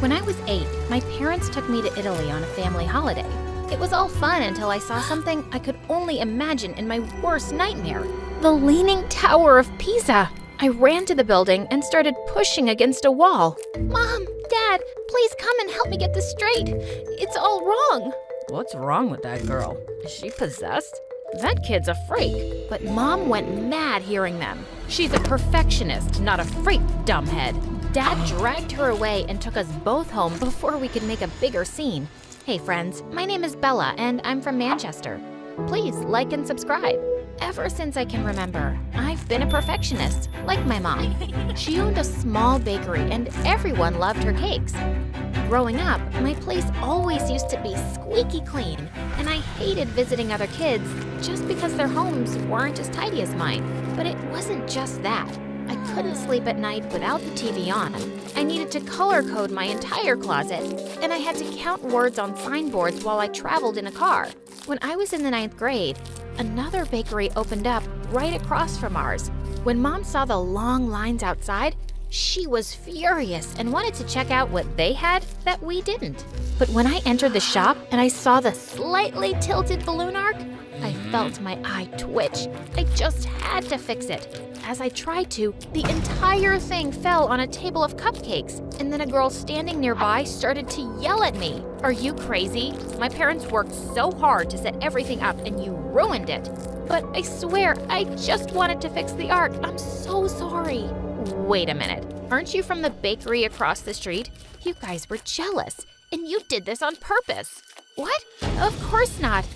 When I was 8, my parents took me to Italy on a family holiday. It was all fun until I saw something I could only imagine in my worst nightmare. The Leaning Tower of Pisa. I ran to the building and started pushing against a wall. Mom, Dad, please come and help me get this straight. It's all wrong. What's wrong with that girl? Is she possessed? That kid's a freak. But Mom went mad hearing them. She's a perfectionist, not a freak, dumbhead. Dad dragged her away and took us both home before we could make a bigger scene. Hey friends, my name is Bella and I'm from Manchester. Please like and subscribe. Ever since I can remember, I've been a perfectionist, like my mom. She owned a small bakery and everyone loved her cakes. Growing up, my place always used to be squeaky clean, and I hated visiting other kids just because their homes weren't as tidy as mine. But it wasn't just that. I couldn't sleep at night without the TV on. I needed to color code my entire closet, and I had to count words on signboards while I traveled in a car. When I was in the 9th grade, another bakery opened up right across from ours. When Mom saw the long lines outside, she was furious and wanted to check out what they had that we didn't. But when I entered the shop and I saw the slightly tilted balloon arc, I felt my eye twitch. I just had to fix it. As I tried to, the entire thing fell on a table of cupcakes, and then a girl standing nearby started to yell at me. Are you crazy? My parents worked so hard to set everything up and you ruined it. But I swear, I just wanted to fix the arc. I'm so sorry. Wait a minute. Aren't you from the bakery across the street? You guys were jealous, and you did this on purpose. What? Of course not.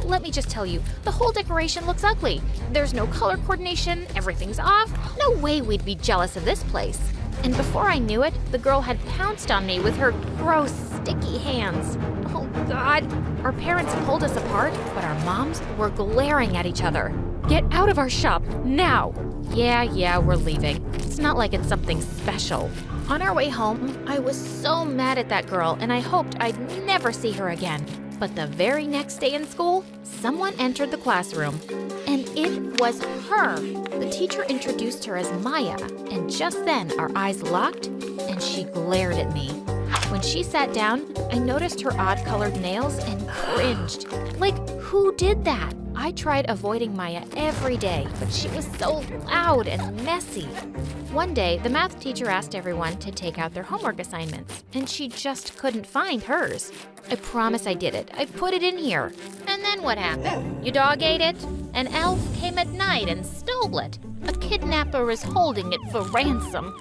Let me just tell you, the whole decoration looks ugly. There's no color coordination, everything's off. No way we'd be jealous of this place. And before I knew it, the girl had pounced on me with her gross, sticky hands. Oh God. Our parents pulled us apart, but our moms were glaring at each other. Get out of our shop, now! Yeah, we're leaving. It's not like it's something special. On our way home, I was so mad at that girl, and I hoped I'd never see her again. But the very next day in school, someone entered the classroom, and it was her. The teacher introduced her as Maya, and just then our eyes locked, and she glared at me. When she sat down, I noticed her odd-colored nails and cringed. Like, who did that? I tried avoiding Maya every day, but she was so loud and messy. One day, the math teacher asked everyone to take out their homework assignments, and she just couldn't find hers. I promise I did it. I put it in here. And then what happened? Your dog ate it? An elf came at night and stole it. A kidnapper is holding it for ransom.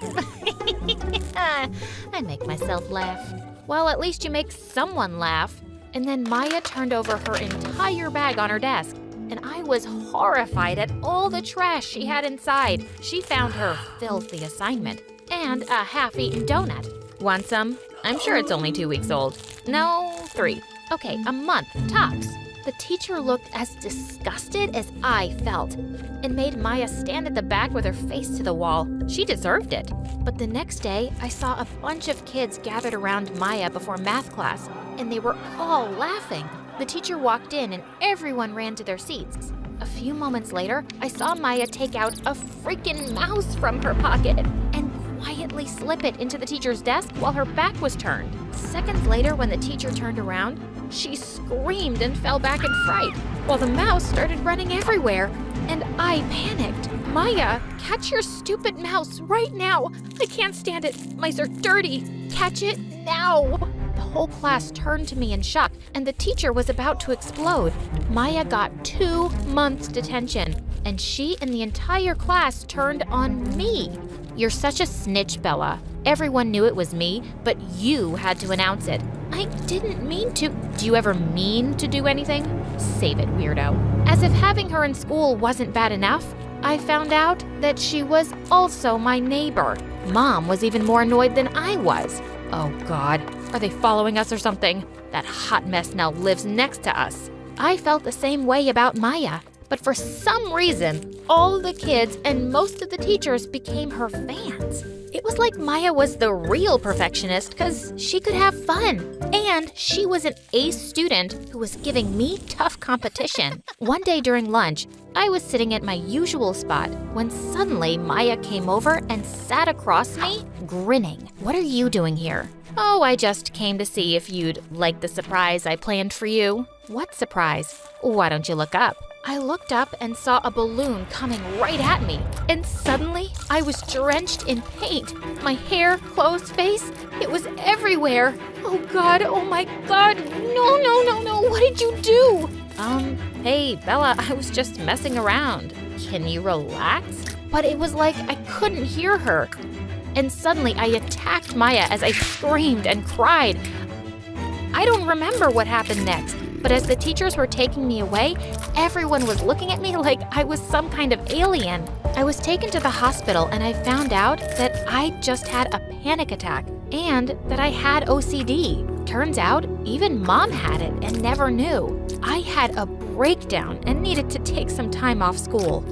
I make myself laugh. Well, at least you make someone laugh. And then Maya turned over her entire bag on her desk, and I was horrified at all the trash she had inside. She found her filthy assignment and a half-eaten donut. Want some? I'm sure it's only 2 weeks old. No, 3. Okay, a month, tops. The teacher looked as disgusted as I felt and made Maya stand at the back with her face to the wall. She deserved it. But the next day, I saw a bunch of kids gathered around Maya before math class, and they were all laughing. The teacher walked in and everyone ran to their seats. A few moments later, I saw Maya take out a freaking mouse from her pocket and quietly slip it into the teacher's desk while her back was turned. Seconds later, when the teacher turned around, she screamed and fell back in fright, while the mouse started running everywhere, and I panicked. Maya, catch your stupid mouse right now. I can't stand it. Mice are dirty. Catch it now. The whole class turned to me in shock, and the teacher was about to explode. Maya got 2 months detention, and she and the entire class turned on me. You're such a snitch, Bella. Everyone knew it was me, but you had to announce it. I didn't mean to. Do you ever mean to do anything? Save it, weirdo. As if having her in school wasn't bad enough, I found out that she was also my neighbor. Mom was even more annoyed than I was. Oh God, are they following us or something? That hot mess now lives next to us. I felt the same way about Maya, but for some reason, all the kids and most of the teachers became her fans. It was like Maya was the real perfectionist because she could have fun. And she was an ace student who was giving me tough competition. One day during lunch, I was sitting at my usual spot when suddenly Maya came over and sat across me, grinning. What are you doing here? Oh, I just came to see if you'd like the surprise I planned for you. What surprise? Why don't you look up? I looked up and saw a balloon coming right at me. And suddenly, I was drenched in paint. My hair, clothes, face, it was everywhere. Oh God, oh my God, no, what did you do? Hey, Bella, I was just messing around. Can you relax? But it was like I couldn't hear her. And suddenly I attacked Maya as I screamed and cried. I don't remember what happened next, but as the teachers were taking me away, everyone was looking at me like I was some kind of alien. I was taken to the hospital and I found out that I just had a panic attack and that I had OCD. Turns out, even Mom had it and never knew. I had a breakdown and needed to take some time off school.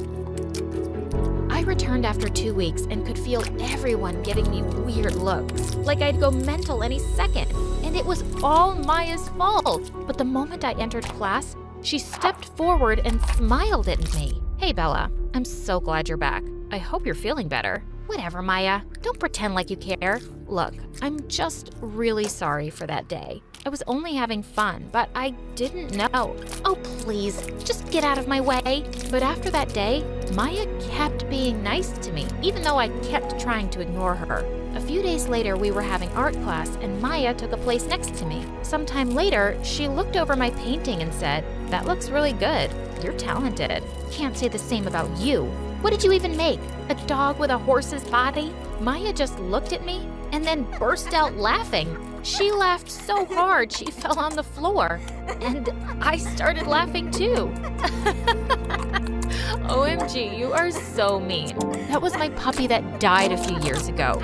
I returned after 2 weeks and could feel everyone giving me weird looks, like I'd go mental any second, and it was all Maya's fault. But the moment I entered class, she stepped forward and smiled at me. Hey, Bella, I'm so glad you're back. I hope you're feeling better. Whatever, Maya. Don't pretend like you care. Look, I'm just really sorry for that day. I was only having fun, but I didn't know. Oh, please, just get out of my way. But after that day, Maya kept being nice to me, even though I kept trying to ignore her. A few days later, we were having art class, and Maya took a place next to me. Sometime later, she looked over my painting and said, "That looks really good. You're talented." Can't say the same about you. What did you even make? A dog with a horse's body? Maya just looked at me and then burst out laughing. She laughed so hard she fell on the floor, and I started laughing too. OMG, you are so mean. That was my puppy that died a few years ago.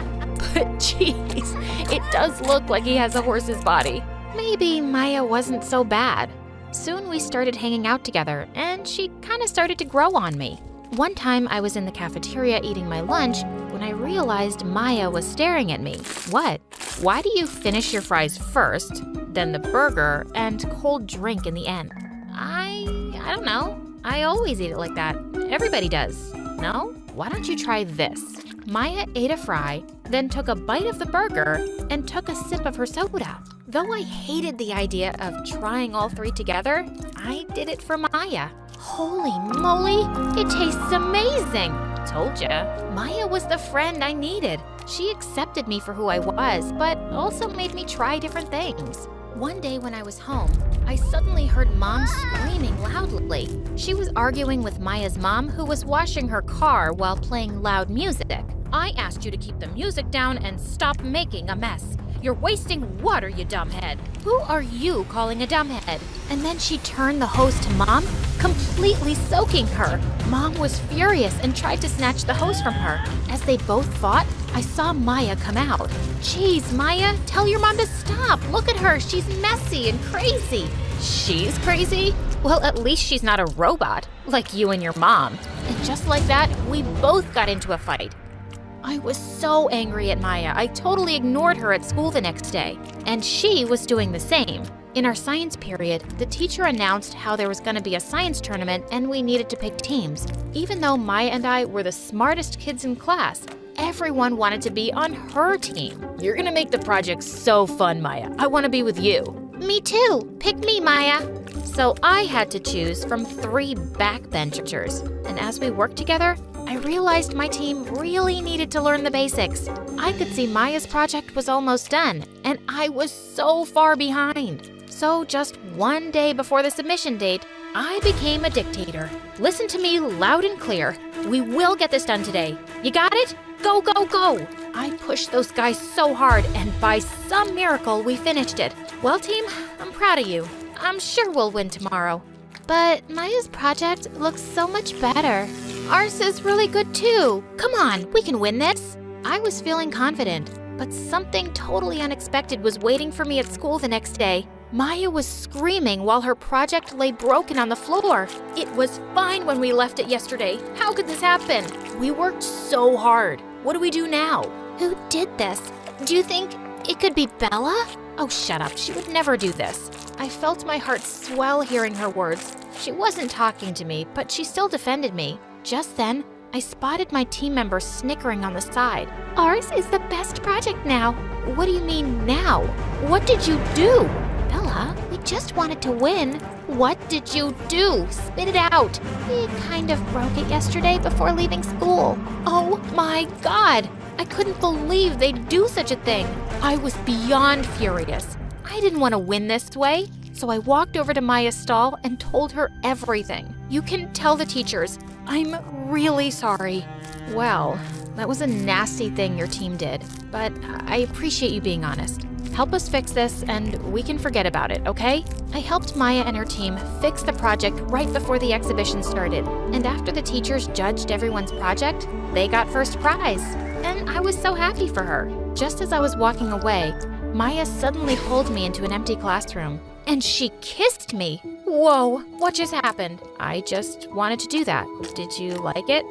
But geez, it does look like he has a horse's body. Maybe Maya wasn't so bad. Soon we started hanging out together, and she kind of started to grow on me. One time I was in the cafeteria eating my lunch when I realized Maya was staring at me. What? Why do you finish your fries first, then the burger, and cold drink in the end? I don't know. I always eat it like that. Everybody does. No? Why don't you try this? Maya ate a fry, then took a bite of the burger, and took a sip of her soda. Though I hated the idea of trying all three together, I did it for Maya. Holy moly, it tastes amazing. Told ya. Maya was the friend I needed. She accepted me for who I was, but also made me try different things. One day when I was home, I suddenly heard Mom screaming loudly. She was arguing with Maya's mom, who was washing her car while playing loud music. I asked you to keep the music down and stop making a mess. You're wasting water, you dumbhead. Who are you calling a dumbhead? And then she turned the hose to Mom, completely soaking her. Mom was furious and tried to snatch the hose from her. As they both fought, I saw Maya come out. Jeez, Maya, tell your mom to stop. Look at her, she's messy and crazy. She's crazy? Well, at least she's not a robot, like you and your mom. And just like that, we both got into a fight. I was so angry at Maya, I totally ignored her at school the next day. And she was doing the same. In our science period, the teacher announced how there was going to be a science tournament and we needed to pick teams. Even though Maya and I were the smartest kids in class, everyone wanted to be on her team. You're going to make the project so fun, Maya. I want to be with you. Me too. Pick me, Maya. So I had to choose from 3 backbenchers. And as we worked together, I realized my team really needed to learn the basics. I could see Maya's project was almost done, and I was so far behind. So just one day before the submission date, I became a dictator. Listen to me loud and clear. We will get this done today. You got it? Go, go, go! I pushed those guys so hard, and by some miracle, we finished it. Well, team, I'm proud of you. I'm sure we'll win tomorrow. But Maya's project looks so much better. Ours is really good too. Come on, we can win this. I was feeling confident, but something totally unexpected was waiting for me at school the next day. Maya was screaming while her project lay broken on the floor. It was fine when we left it yesterday. How could this happen? We worked so hard. What do we do now? Who did this? Do you think it could be Bella? Oh, shut up. She would never do this. I felt my heart swell hearing her words. She wasn't talking to me, but she still defended me. Just then, I spotted my team member snickering on the side. Ours is the best project now. What do you mean now? What did you do? Bella, we just wanted to win. What did you do? Spit it out. We kind of broke it yesterday before leaving school. Oh my God! I couldn't believe they'd do such a thing. I was beyond furious. I didn't want to win this way, so I walked over to Maya's stall and told her everything. You can tell the teachers. I'm really sorry. Well, that was a nasty thing your team did, but I appreciate you being honest. Help us fix this and we can forget about it, okay? I helped Maya and her team fix the project right before the exhibition started, and after the teachers judged everyone's project, they got first prize. And I was so happy for her. Just as I was walking away, Maya suddenly pulled me into an empty classroom, and she kissed me. Whoa, what just happened? I just wanted to do that. Did you like it?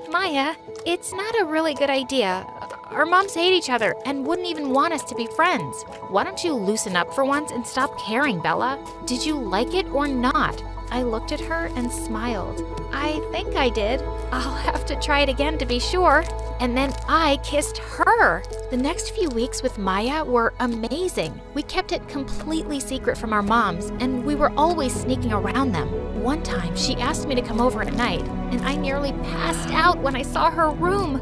Maya, it's not a really good idea. Our moms hate each other and wouldn't even want us to be friends. Why don't you loosen up for once and stop caring, Bella? Did you like it or not? I looked at her and smiled. I think I did. I'll have to try it again to be sure. And then I kissed her. The next few weeks with Maya were amazing. We kept it completely secret from our moms, and we were always sneaking around them. One time, she asked me to come over at night, and I nearly passed out when I saw her room.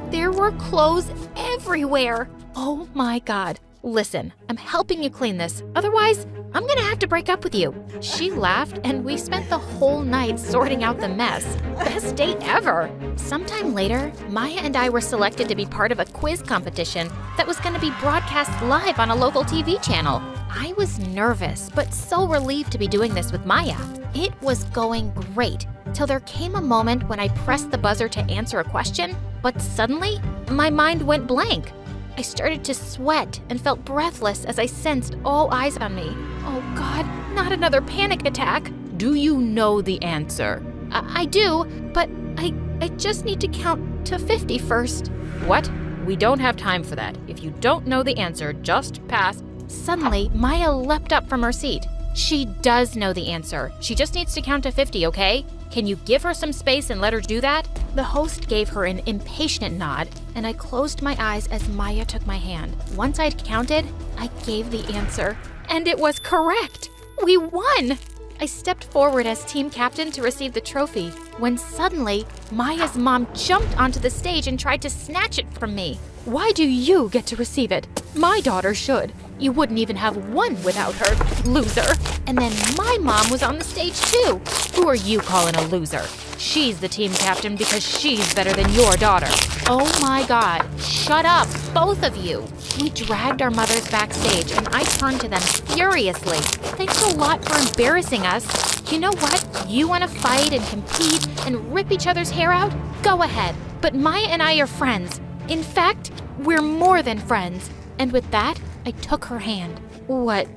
There were clothes everywhere. Oh my God. Listen, I'm helping you clean this. Otherwise, I'm gonna have to break up with you. She laughed, and we spent the whole night sorting out the mess. Best date ever. Sometime later, Maya and I were selected to be part of a quiz competition that was gonna be broadcast live on a local TV channel. I was nervous, but so relieved to be doing this with Maya. It was going great, till there came a moment when I pressed the buzzer to answer a question, but suddenly, my mind went blank. I started to sweat and felt breathless as I sensed all eyes on me. Oh God, not another panic attack. Do you know the answer? I do, but I just need to count to 50 first. What? We don't have time for that. If you don't know the answer, just pass. Suddenly, Maya leapt up from her seat. She does know the answer. She just needs to count to 50, okay? Can you give her some space and let her do that? The host gave her an impatient nod, and I closed my eyes as Maya took my hand. Once I'd counted, I gave the answer. And it was correct! We won! I stepped forward as team captain to receive the trophy, when suddenly, Maya's mom jumped onto the stage and tried to snatch it from me. Why do you get to receive it? My daughter should. You wouldn't even have one without her, loser. And then my mom was on the stage too. Who are you calling a loser? She's the team captain because she's better than your daughter. Oh my God, shut up, both of you. We dragged our mothers backstage and I turned to them furiously. Thanks a lot for embarrassing us. You know what? You want to fight and compete and rip each other's hair out? Go ahead. But Maya and I are friends. In fact, we're more than friends. And with that, I took her hand. What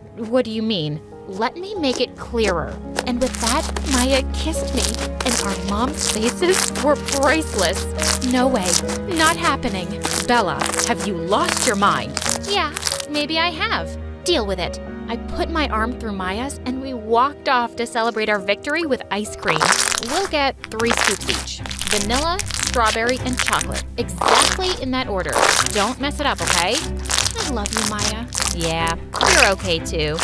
do you mean? Let me make it clearer. And with that, Maya kissed me, and our moms' faces were priceless. No way. Not happening. Bella, have you lost your mind? Yeah, maybe I have. Deal with it. I put my arm through Maya's, and we walked off to celebrate our victory with ice cream. We'll get 3 scoops each. Vanilla, strawberry, and chocolate. Exactly in that order. Don't mess it up, okay? I love you, Maya. Yeah, you're okay too.